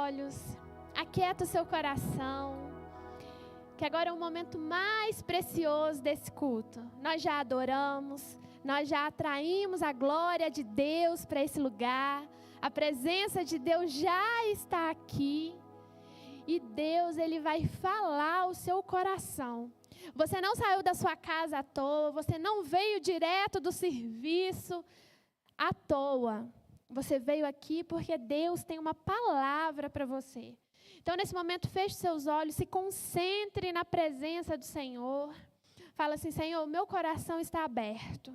olhos, aquieta o seu coração, que agora é o momento mais precioso desse culto. Nós já adoramos, nós já atraímos a glória de Deus para esse lugar, a presença de Deus já está aqui, e Deus, Ele vai falar ao seu coração. Você não saiu da sua casa à toa, você não veio direto do serviço à toa. Você veio aqui porque Deus tem uma palavra para você. Então, nesse momento, feche seus olhos, se concentre na presença do Senhor. Fala assim: Senhor, meu coração está aberto.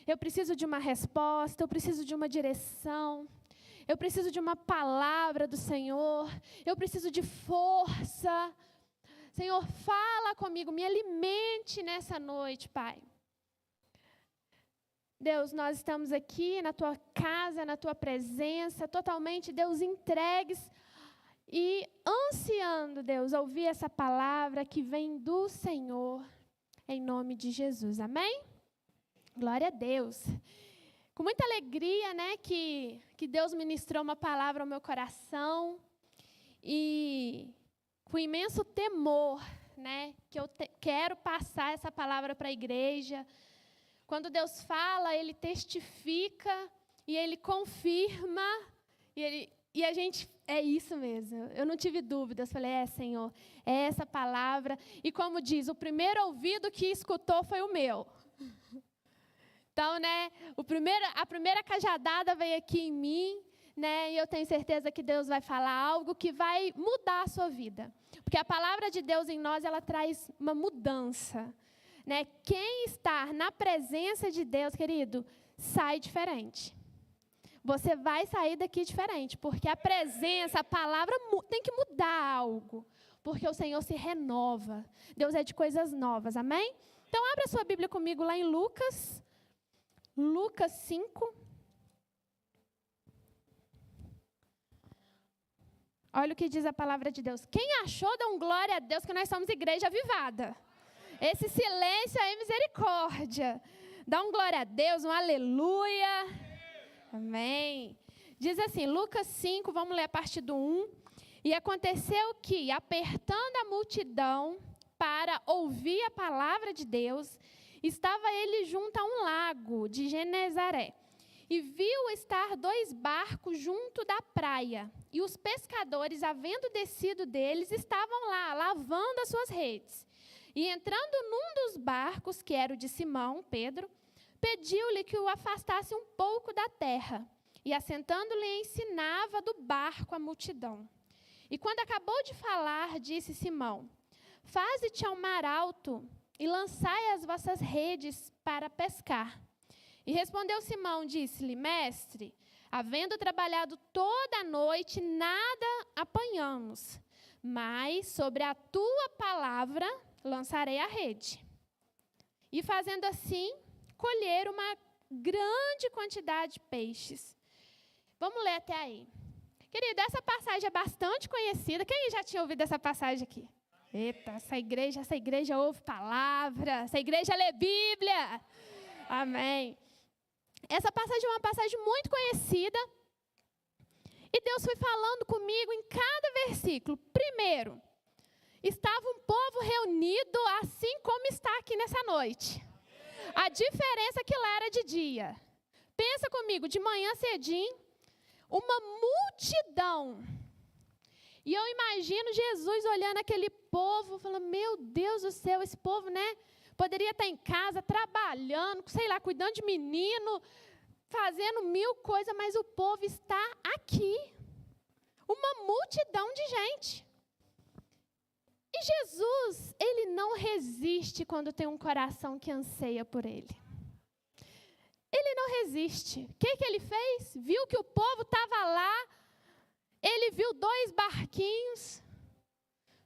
Eu preciso de uma resposta, eu preciso de uma direção. Eu preciso de uma palavra do Senhor. Eu preciso de força. Senhor, fala comigo, me alimente nessa noite, Pai. Deus, nós estamos aqui na Tua casa, na Tua presença, totalmente, Deus, entregues e ansiando, Deus, ouvir essa palavra que vem do Senhor, em nome de Jesus, amém? Glória a Deus. Com muita alegria, né, que Deus ministrou uma palavra ao meu coração e com imenso temor, né, que eu quero passar essa palavra para a igreja. Quando Deus fala, Ele testifica e Ele confirma e a gente, é isso mesmo. Eu não tive dúvidas, falei, Senhor, é essa palavra. E como diz, o primeiro ouvido que escutou foi o meu. Então, né, a primeira cajadada veio aqui em mim, né, e eu tenho certeza que Deus vai falar algo que vai mudar a sua vida. Porque a palavra de Deus em nós, ela traz uma mudança. Né? Quem está na presença de Deus, querido, sai diferente. Você vai sair daqui diferente, porque a presença, a palavra tem que mudar algo. Porque o Senhor se renova. Deus é de coisas novas, amém? Então, abra sua Bíblia comigo lá em Lucas 5. Olha o que diz a palavra de Deus. Quem achou, dá um glória a Deus, que nós somos igreja avivada. Esse silêncio é misericórdia. Dá um glória a Deus, um aleluia. Amém. Diz assim, Lucas 5, vamos ler a partir do 1. E aconteceu que, apertando a multidão para ouvir a palavra de Deus, estava ele junto a um lago de Genezaré. E viu estar 2 barcos junto da praia. E os pescadores, havendo descido deles, estavam lá, lavando as suas redes. E entrando num dos barcos, que era o de Simão, Pedro, pediu-lhe que o afastasse um pouco da terra. E assentando-lhe, ensinava do barco a multidão. E quando acabou de falar, disse Simão: Faze-te ao mar alto e lançai as vossas redes para pescar. E respondeu Simão, disse-lhe: Mestre, havendo trabalhado toda a noite, nada apanhamos. Mas sobre a tua palavra lançarei a rede. E fazendo assim, colheram uma grande quantidade de peixes. Vamos ler até aí. Querido, essa passagem é bastante conhecida. Quem já tinha ouvido essa passagem aqui? Eita, essa igreja ouve palavra, essa igreja lê Bíblia. Amém. Essa passagem é uma passagem muito conhecida. E Deus foi falando comigo em cada versículo. Primeiro, estava um povo reunido assim como está aqui nessa noite. A diferença é que lá era de dia. Pensa comigo, de manhã cedinho, uma multidão. E eu imagino Jesus olhando aquele povo, falando, meu Deus do céu, esse povo, né? Poderia estar em casa, trabalhando, sei lá, cuidando de menino, fazendo 1000 coisas, mas o povo está aqui. Uma multidão de gente. E Jesus, Ele não resiste quando tem um coração que anseia por Ele. Ele não resiste. O que Ele fez? Viu que o povo estava lá, Ele viu 2 barquinhos.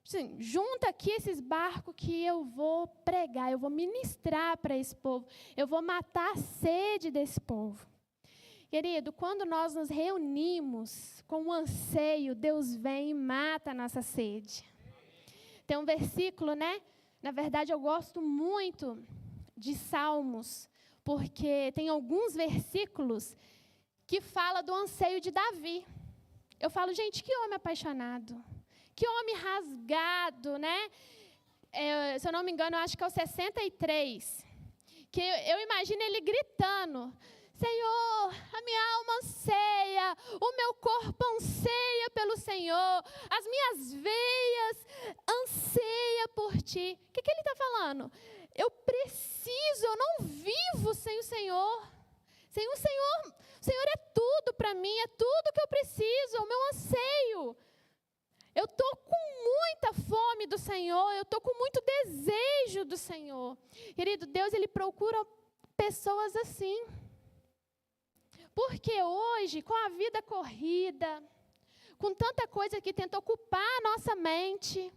Assim, junta aqui esses barcos que eu vou pregar, eu vou ministrar para esse povo. Eu vou matar a sede desse povo. Querido, quando nós nos reunimos com um anseio, Deus vem e mata a nossa sede. Tem um versículo, né? Na verdade, eu gosto muito de Salmos, porque tem alguns versículos que falam do anseio de Davi. eu falo, gente, que homem apaixonado, que homem rasgado, né? Se eu não me engano, eu acho que é o 63, que eu imagino ele gritando, Senhor, a minha alma anseia, o meu corpo anseia pelo Senhor, as minhas veias anseia por Ti. O que ele está falando? Eu preciso, eu não vivo sem o Senhor. Sem o Senhor é tudo para mim, é tudo que eu preciso, é o meu anseio. Eu estou com muita fome do Senhor, eu estou com muito desejo do Senhor. Querido, Deus, Ele procura pessoas assim. Porque hoje, com a vida corrida, com tanta coisa que tenta ocupar a nossa mente,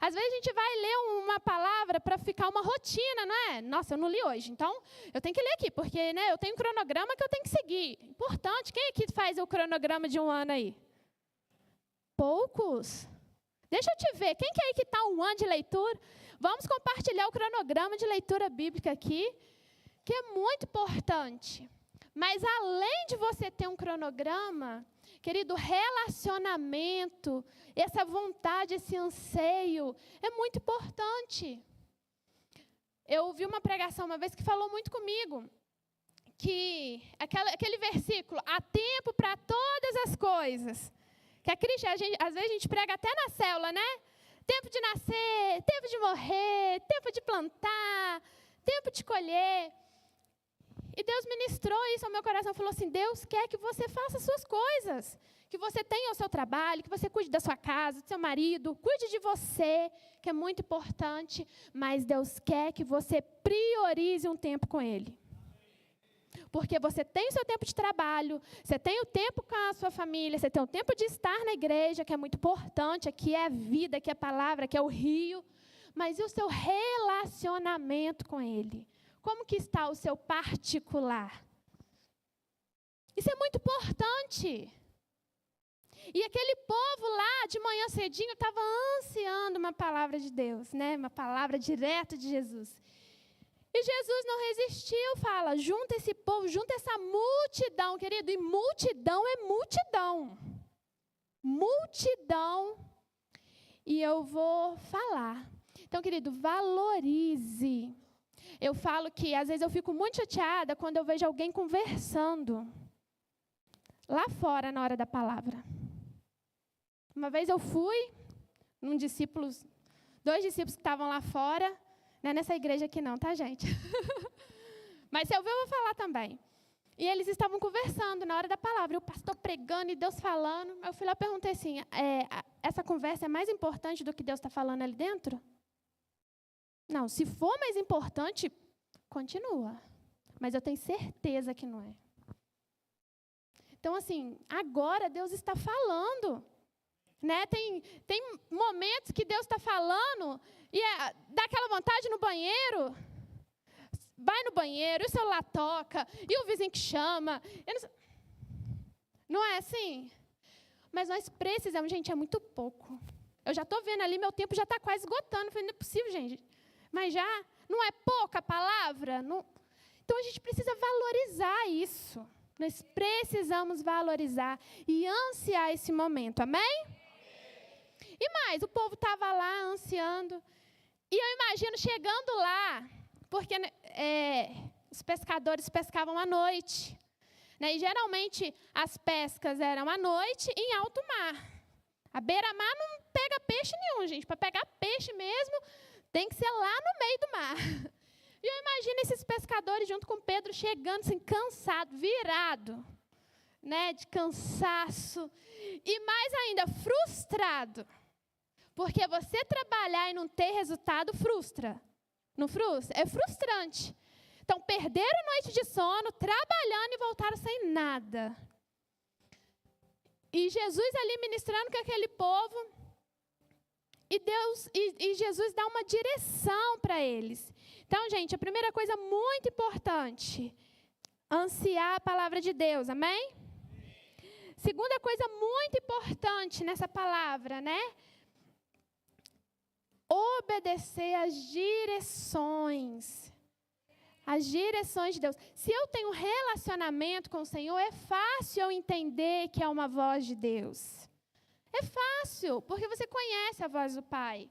às vezes a gente vai ler uma palavra para ficar uma rotina, não é? Nossa, eu não li hoje, então eu tenho que ler aqui, porque né, eu tenho um cronograma que eu tenho que seguir. Importante, quem aqui faz o cronograma de um ano aí? Poucos. Deixa eu te ver, quem que é aí que está um ano de leitura? Vamos compartilhar o cronograma de leitura bíblica aqui, que é muito importante. Mas além de você ter um cronograma, querido, relacionamento, essa vontade, esse anseio, é muito importante. Eu ouvi uma pregação uma vez que falou muito comigo, que aquele versículo, há tempo para todas as coisas, que às vezes a gente prega até na célula, né? Tempo de nascer, tempo de morrer, tempo de plantar, tempo de colher. E Deus ministrou isso ao meu coração, falou assim, Deus quer que você faça as suas coisas, que você tenha o seu trabalho, que você cuide da sua casa, do seu marido, cuide de você, que é muito importante, mas Deus quer que você priorize um tempo com Ele. Porque você tem o seu tempo de trabalho, você tem o tempo com a sua família, você tem o tempo de estar na igreja, que é muito importante, aqui é a vida, aqui é a palavra, aqui é o rio, mas e o seu relacionamento com Ele? Como que está o seu particular? Isso é muito importante. E aquele povo lá, de manhã cedinho, estava ansiando uma palavra de Deus, né? Uma palavra direta de Jesus. E Jesus não resistiu, fala, junta esse povo, junta essa multidão, querido. E multidão é multidão. Multidão. E eu vou falar. Então, querido, valorize. Eu falo que, às vezes, eu fico muito chateada quando eu vejo alguém conversando lá fora, na hora da palavra. Uma vez eu fui, dois discípulos que estavam lá fora, não é nessa igreja aqui não, tá, gente? Mas se eu ver, eu vou falar também. E eles estavam conversando na hora da palavra, e o pastor pregando e Deus falando. Eu fui lá e perguntei assim, essa conversa é mais importante do que Deus está falando ali dentro? Não, se for mais importante, continua. Mas eu tenho certeza que não é. Então, assim, agora Deus está falando. Né? Tem momentos que Deus está falando e dá aquela vontade no banheiro. Vai no banheiro, e o celular toca, e o vizinho que chama. Não é assim? Mas nós precisamos, gente, é muito pouco. Eu já estou vendo ali, meu tempo já está quase esgotando. Eu falei, não é possível, gente. Mas já não é pouca a palavra? Não. Então, a gente precisa valorizar isso. Nós precisamos valorizar e ansiar esse momento. Amém? E mais, o povo estava lá ansiando. E eu imagino chegando lá, porque os pescadores pescavam à noite. Né? E geralmente as pescas eram à noite em alto mar. A beira-mar não pega peixe nenhum, gente. Para pegar peixe mesmo, tem que ser lá no meio do mar. E eu imagino esses pescadores junto com Pedro chegando assim, cansado, virado, né, de cansaço. E mais ainda, frustrado. Porque você trabalhar e não ter resultado frustra. Não frustra? É frustrante. Então, perderam noite de sono, trabalhando e voltaram sem nada. E Jesus ali ministrando com aquele povo. E Jesus dá uma direção para eles. Então, gente, a primeira coisa muito importante, ansiar a palavra de Deus, amém? Segunda coisa muito importante nessa palavra, né? Obedecer às direções. As direções de Deus. Se eu tenho um relacionamento com o Senhor, é fácil eu entender que é uma voz de Deus. É fácil, porque você conhece a voz do Pai.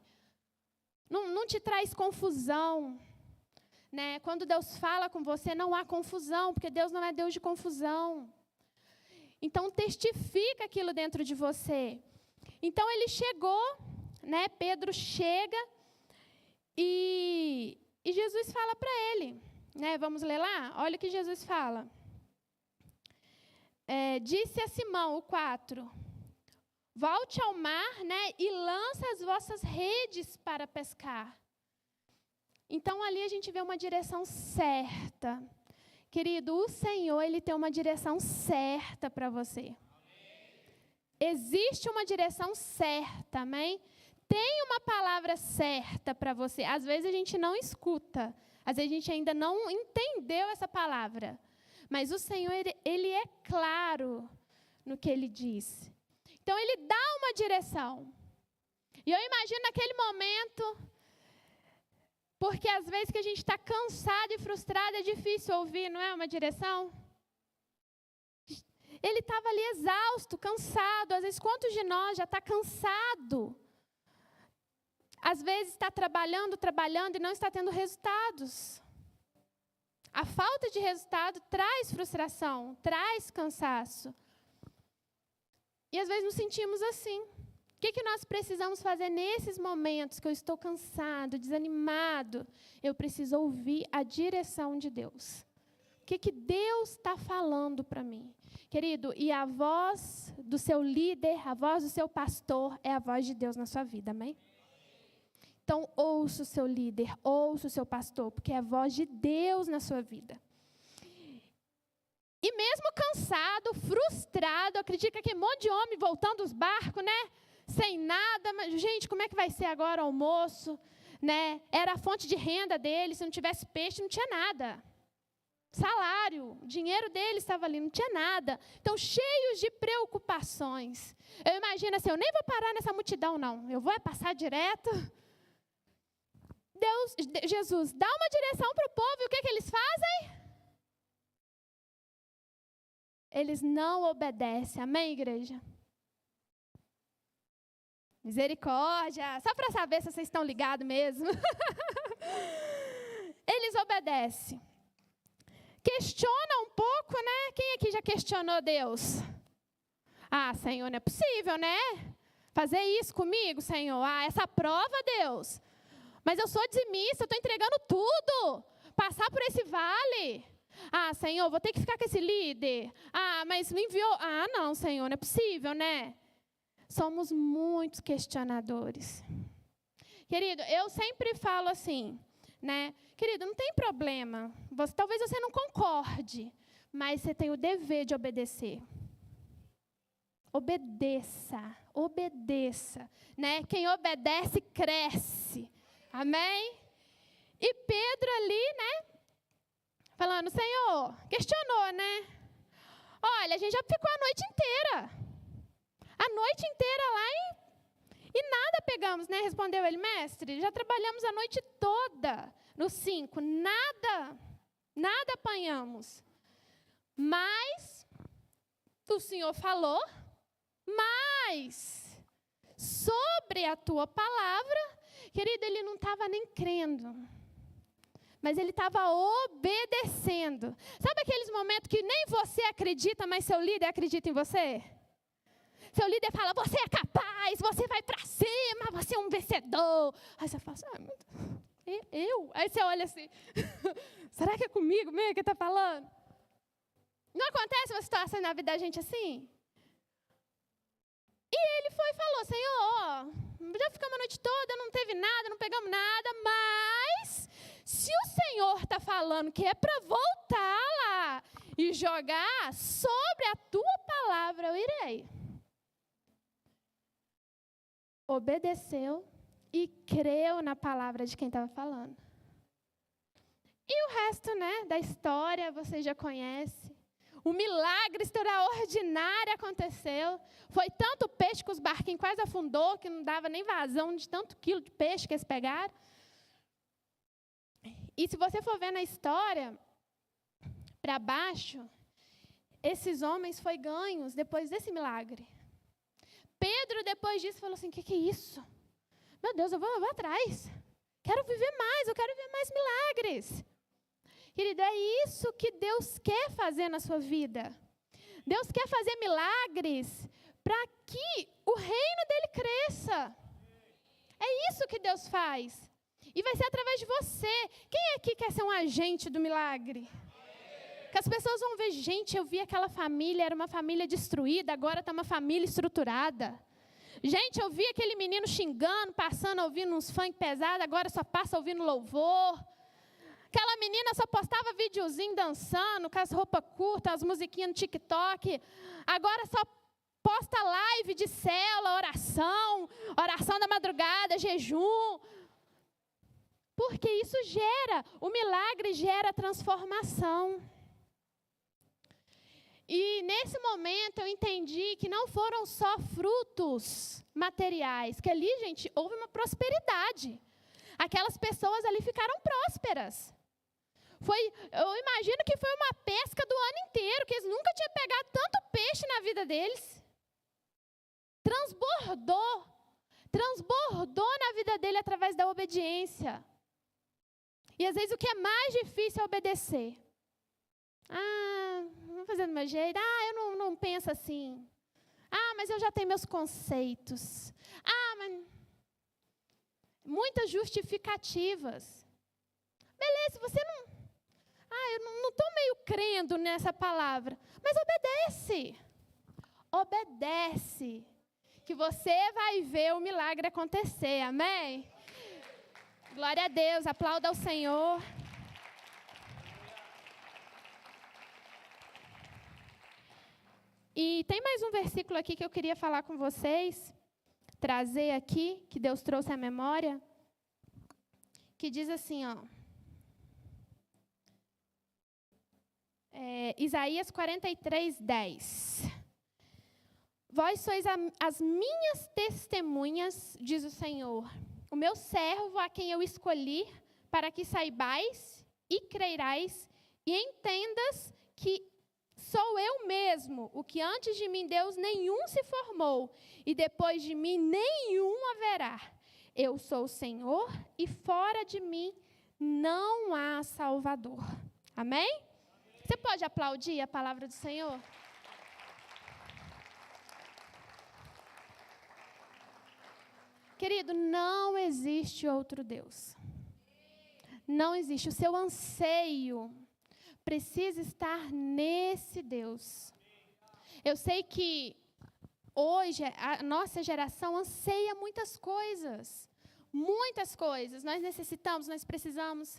Não te traz confusão. Né? Quando Deus fala com você, não há confusão, porque Deus não é Deus de confusão. Então, testifica aquilo dentro de você. Então, ele chegou, né? Pedro chega e Jesus fala para ele. Né? Vamos ler lá? Olha o que Jesus fala. Disse a Simão, o 4, volte ao mar, né, e lance as vossas redes para pescar. Então, ali a gente vê uma direção certa. Querido, o Senhor, Ele tem uma direção certa para você. Existe uma direção certa, amém? Tem uma palavra certa para você. Às vezes a gente não escuta. Às vezes a gente ainda não entendeu essa palavra. Mas o Senhor, Ele é claro no que Ele diz. Então, Ele dá uma direção. E eu imagino naquele momento, porque às vezes que a gente está cansado e frustrado, é difícil ouvir, não é uma direção? Ele estava ali exausto, cansado. Às vezes, quantos de nós já está cansado? Às vezes está trabalhando e não está tendo resultados. A falta de resultado traz frustração, traz cansaço. E às vezes nos sentimos assim. O que nós precisamos fazer nesses momentos que eu estou cansado, desanimado? Eu preciso ouvir a direção de Deus. O que Deus está falando para mim? Querido, e a voz do seu líder, a voz do seu pastor, é a voz de Deus na sua vida, amém? Então, ouça o seu líder, ouça o seu pastor, porque é a voz de Deus na sua vida. E mesmo cansado, frustrado, acredita que um monte de homem voltando dos barcos, né? Sem nada, mas, gente, como é que vai ser agora o almoço? Né? Era a fonte de renda dele, se não tivesse peixe, não tinha nada. Salário, o dinheiro dele estava ali, não tinha nada. Então, cheios de preocupações. Eu imagino assim, eu nem vou parar nessa multidão, não. Eu vou passar direto. Jesus dá uma direção para o povo e o que eles fazem? Eles não obedecem. Amém, igreja? Misericórdia. Só para saber se vocês estão ligados mesmo. Eles obedecem. Questiona um pouco, né? Quem aqui já questionou Deus? Ah, Senhor, não é possível, né? Fazer isso comigo, Senhor. Ah, essa prova, Deus. Mas eu sou dizimista, eu estou entregando tudo. Passar por esse vale. Ah, Senhor, vou ter que ficar com esse líder. Ah, mas me enviou. Ah, não, Senhor, não é possível, né? Somos muitos questionadores. Querido, eu sempre falo assim, né? Querido, não tem problema. Talvez você não concorde, mas você tem o dever de obedecer. Obedeça, obedeça. Né? Quem obedece, cresce. Amém? E Pedro ali, né? Falando, Senhor, questionou, né? Olha, a gente já ficou a noite inteira. A noite inteira lá e nada pegamos, né? Respondeu ele, mestre, já trabalhamos a noite toda. No 5, nada apanhamos. Mas o Senhor falou, mas sobre a tua palavra, querido, ele não estava nem crendo. Mas ele estava obedecendo. Sabe aqueles momentos que nem você acredita, mas seu líder acredita em você? Seu líder fala, você é capaz, você vai para cima, você é um vencedor. Aí você fala assim, meu Deus, eu? Aí você olha assim, será que é comigo mesmo que está falando? Não acontece uma situação na vida da gente assim? E ele foi e falou, Senhor, já ficamos a noite toda, não teve nada, não pegamos nada, mas se o Senhor está falando que é para voltar lá e jogar sobre a tua palavra, eu irei. Obedeceu e creu na palavra de quem estava falando. E o resto, né, da história você já conhece. O milagre extraordinário aconteceu. Foi tanto peixe que os barquinhos quase afundou, que não dava nem vazão de tanto quilo de peixe que eles pegaram. E se você for ver na história, para baixo, esses homens foram ganhos depois desse milagre. Pedro, depois disso, falou assim, o que é isso? Meu Deus, eu vou atrás. Quero viver mais, eu quero ver mais milagres. Querido, é isso que Deus quer fazer na sua vida. Deus quer fazer milagres para que o reino dele cresça. É isso que Deus faz. E vai ser através de você. Quem aqui quer ser um agente do milagre? Que as pessoas vão ver, gente, eu vi aquela família, era uma família destruída, agora está uma família estruturada. Gente, eu vi aquele menino xingando, passando, ouvindo uns funk pesados, agora só passa ouvindo louvor. Aquela menina só postava videozinho dançando, com as roupas curtas, as musiquinhas no TikTok. Agora só posta live de célula, oração da madrugada, jejum. Porque isso o milagre gera transformação. E nesse momento eu entendi que não foram só frutos materiais, que ali, gente, houve uma prosperidade. Aquelas pessoas ali ficaram prósperas. Eu imagino que foi uma pesca do ano inteiro, que eles nunca tinham pegado tanto peixe na vida deles. Transbordou na vida dele através da obediência. E às vezes o que é mais difícil é obedecer. Vou fazer do meu jeito. Eu não penso assim. Mas eu já tenho meus conceitos. Mas... Muitas justificativas. Beleza, você não... eu não estou meio crendo nessa palavra. Mas obedece. Obedece. Que você vai ver o milagre acontecer. Amém? Glória a Deus. Aplauda ao Senhor. E tem mais um versículo aqui que eu queria falar com vocês, trazer aqui, que Deus trouxe à memória, que diz assim, Isaías 43:10. Vós sois as minhas testemunhas, diz o Senhor, o meu servo a quem eu escolhi, para que saibais e creirais e entendas que sou eu mesmo, o que antes de mim Deus nenhum se formou, e depois de mim nenhum haverá. Eu sou o Senhor, e fora de mim não há Salvador. Amém? Você pode aplaudir a palavra do Senhor? Querido, não existe outro Deus. Não existe. O seu anseio precisa estar nesse Deus. Eu sei que hoje a nossa geração anseia muitas coisas. Muitas coisas. Nós necessitamos, nós precisamos.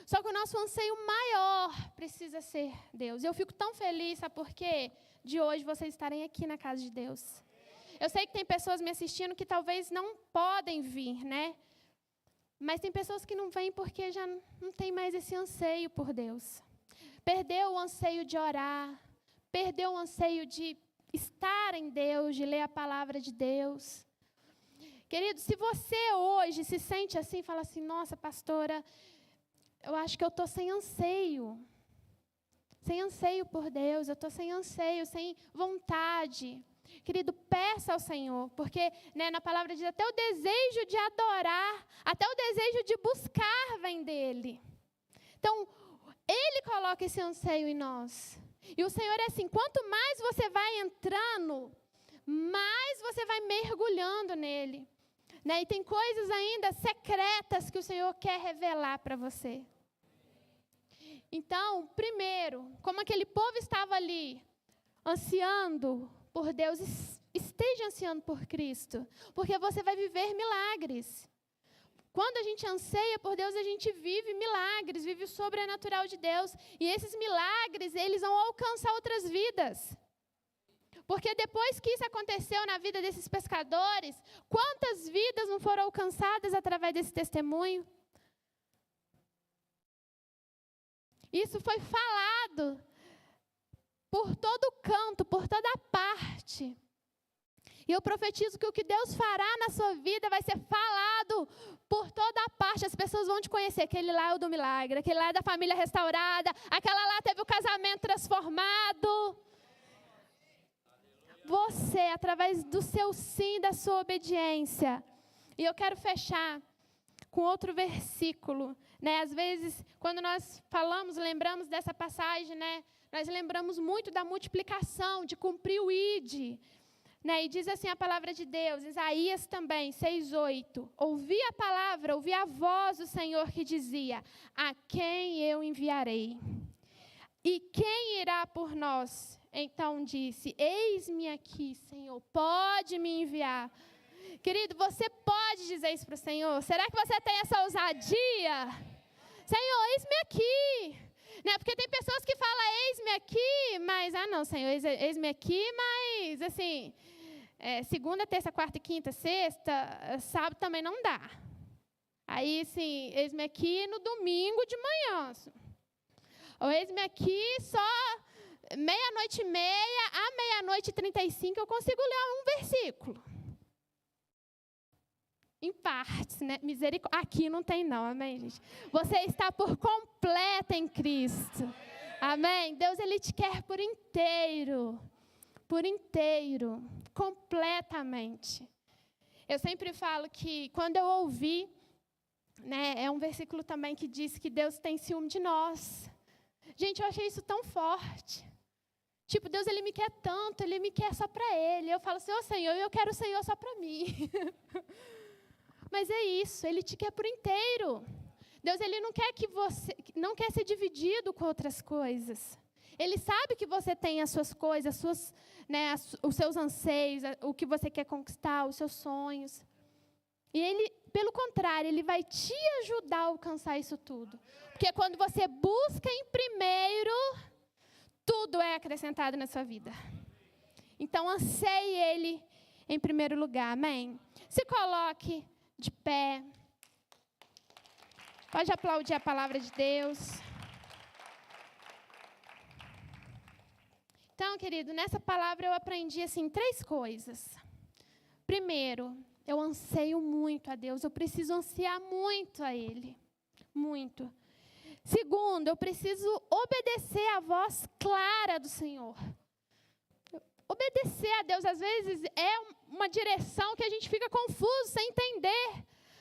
Só que o nosso anseio maior precisa ser Deus. Eu fico tão feliz, sabe por quê? De hoje vocês estarem aqui na casa de Deus. Eu sei que tem pessoas me assistindo que talvez não podem vir, né? Mas tem pessoas que não vêm porque já não tem mais esse anseio por Deus. Perdeu o anseio de orar, perdeu o anseio de estar em Deus, de ler a palavra de Deus. Querido, se você hoje se sente assim, fala assim, nossa, pastora, eu acho que eu estou sem anseio por Deus, eu estou sem anseio, sem vontade. Querido, peça ao Senhor, porque na palavra diz, até o desejo de adorar, até o desejo de buscar vem dEle. Então, Ele coloca esse anseio em nós. E o Senhor é assim, quanto mais você vai entrando, mais você vai mergulhando nele. E tem coisas ainda secretas que o Senhor quer revelar para você. Então, primeiro, como aquele povo estava ali, ansiando por Deus, esteja ansiando por Cristo, porque você vai viver milagres. Quando a gente anseia por Deus, a gente vive milagres, vive o sobrenatural de Deus. E esses milagres, eles vão alcançar outras vidas. Porque depois que isso aconteceu na vida desses pescadores, quantas vidas não foram alcançadas através desse testemunho? Isso foi falado por todo canto, por toda parte. E eu profetizo que o que Deus fará na sua vida vai ser falado por toda a parte. As pessoas vão te conhecer. Aquele lá é o do milagre, aquele lá é da família restaurada, aquela lá teve o casamento transformado. Você, através do seu sim, da sua obediência. E eu quero fechar com outro versículo, né? Às vezes, quando nós lembramos dessa passagem, né? Nós lembramos muito da multiplicação, de cumprir o ide, né? E diz assim a palavra de Deus, Isaías também, 6:8. Ouvi a palavra, ouvi a voz do Senhor que dizia: a quem eu enviarei? E quem irá por nós? Então disse: eis-me aqui, Senhor, pode me enviar. Querido, você pode dizer isso para o Senhor? Será que você tem essa ousadia? Senhor, eis-me aqui. Né? Porque tem pessoas que falam, eis-me aqui, mas, não, Senhor, eis-me aqui, mas, assim, segunda, terça, quarta, quinta, sexta, sábado também não dá. Aí, assim, eis-me aqui no domingo de manhã. Ou eis-me aqui só 00:30, à 00:35 eu consigo ler um versículo. Em partes, né? Misericórdia. Aqui não tem não, amém, gente? Você está por completa em Cristo. Amém? Deus, Ele te quer por inteiro, completamente. Eu sempre falo que quando eu ouvi, né, é um versículo também que diz que Deus tem ciúme de nós. Gente, eu achei isso tão forte. Tipo, Deus, Ele me quer tanto, Ele me quer só para Ele. Eu falo assim, Senhor, eu quero o Senhor só para mim. Mas é isso, Ele te quer por inteiro. Deus, Ele não quer ser dividido com outras coisas. Ele sabe que você tem as suas coisas, os seus anseios, o que você quer conquistar, os seus sonhos. E Ele, pelo contrário, Ele vai te ajudar a alcançar isso tudo. Porque quando você busca em primeiro, tudo é acrescentado na sua vida. Então, anseie Ele em primeiro lugar, amém? Se coloque de pé. Pode aplaudir a palavra de Deus. Então, querido, nessa palavra eu aprendi, assim, 3 coisas. Primeiro, eu anseio muito a Deus. Eu preciso ansiar muito a Ele. Muito. Segundo, eu preciso obedecer à voz clara do Senhor. Obedecer a Deus, às vezes, é uma direção que a gente fica confuso, sem entender.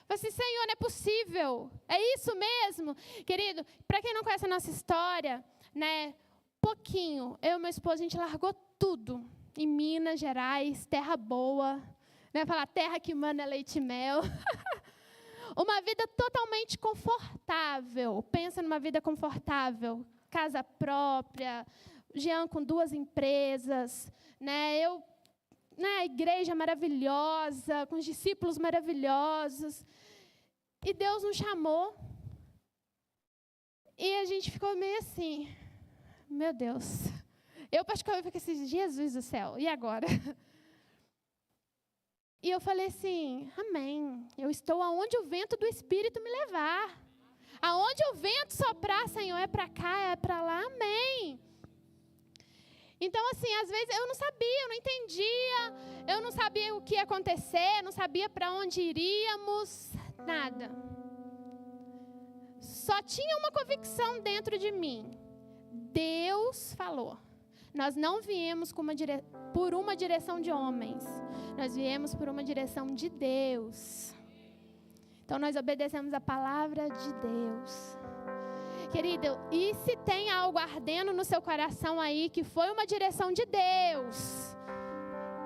Fala assim, Senhor, não é possível. É isso mesmo? Querido, para quem não conhece a nossa história, né, pouquinho, eu e meu esposo, a gente largou tudo. Em Minas Gerais, terra boa. Né, falar terra que mana leite e mel. Uma vida totalmente confortável. Pensa numa vida confortável. Casa própria, Jean com 2 empresas, né? A igreja maravilhosa, com os discípulos maravilhosos. E Deus nos chamou. E a gente ficou meio assim, meu Deus. Eu particularmente fiquei assim, Jesus do céu, e agora? E eu falei assim, amém. Eu estou aonde o vento do Espírito me levar. Aonde o vento soprar, Senhor, é para cá, é para lá, amém. Então, assim, às vezes eu não sabia, eu não entendia, eu não sabia o que ia acontecer, não sabia para onde iríamos, nada. Só tinha uma convicção dentro de mim. Deus falou. Nós não viemos por uma direção de homens, nós viemos por uma direção de Deus. Então, nós obedecemos a palavra de Deus. Querido, e se tem algo ardendo no seu coração aí, que foi uma direção de Deus,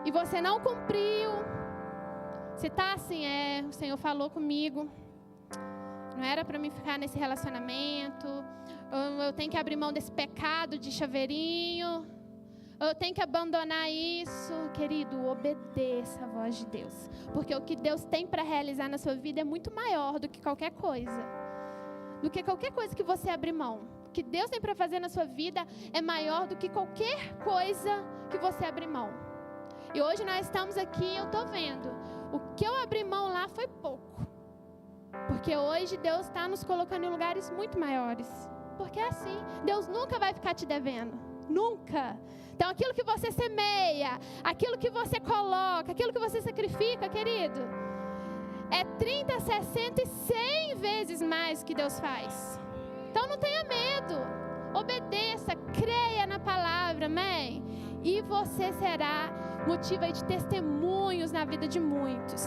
e você não cumpriu, se está assim, o Senhor falou comigo, não era para mim ficar nesse relacionamento, eu tenho que abrir mão desse pecado de chaveirinho, eu tenho que abandonar isso. Querido, obedeça a voz de Deus, porque o que Deus tem para realizar na sua vida é muito maior do que qualquer coisa. Do que qualquer coisa que você abrir mão. O que Deus tem para fazer na sua vida é maior do que qualquer coisa que você abrir mão. E hoje nós estamos aqui e eu estou vendo. O que eu abri mão lá foi pouco. Porque hoje Deus está nos colocando em lugares muito maiores. Porque é assim, Deus nunca vai ficar te devendo. Nunca. Então, aquilo que você semeia, aquilo que você coloca, aquilo que você sacrifica, querido, é 30, 60 e 100 vezes mais que Deus faz. Então, não tenha medo. Obedeça, creia na palavra, amém? E você será motivo de testemunhos na vida de muitos.